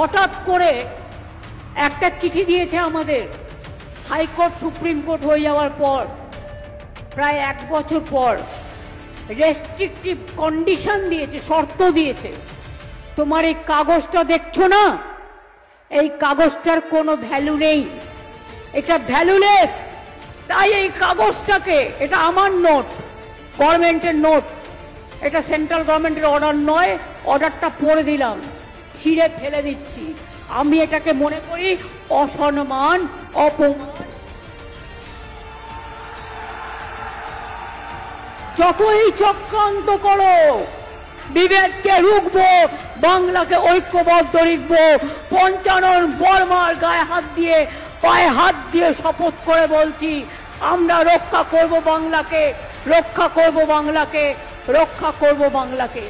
হঠাৎ করে একটা চিঠি দিয়েছে আমাদের, হাইকোর্ট সুপ্রিম কোর্ট হয়ে যাওয়ার পর প্রায় 1 বছর পর রেস্ট্রিকটিভ কন্ডিশন দিয়েছে, শর্ত দিয়েছে। তোমার এই কাগজটা দেখছো না, এই কাগজটার কোনো ভ্যালু নেই, এটা ভ্যালুলেস। তাই এই কাগজটাকে, এটা আমার নোট, গভর্নমেন্টের নোট, এটা সেন্ট্রাল গভর্নমেন্টের অর্ডার নয়, অর্ডারটা পড়ে দিলাম, ছিঁড়ে ফেলে দিচ্ছি। আমি এটাকে মনে করি অসম্মান, অপমান। যতই চক্রান্ত করো, বিভেদকে রুখবো, বাংলাকে ঐক্যবদ্ধ রাখবো। পঞ্চানন বর্মার গায়ে হাত দিয়ে, পায়ে হাত দিয়ে শপথ করে বলছি, আমরা রক্ষা করব বাংলাকে, রক্ষা করব বাংলাকে, রক্ষা করব বাংলাকে।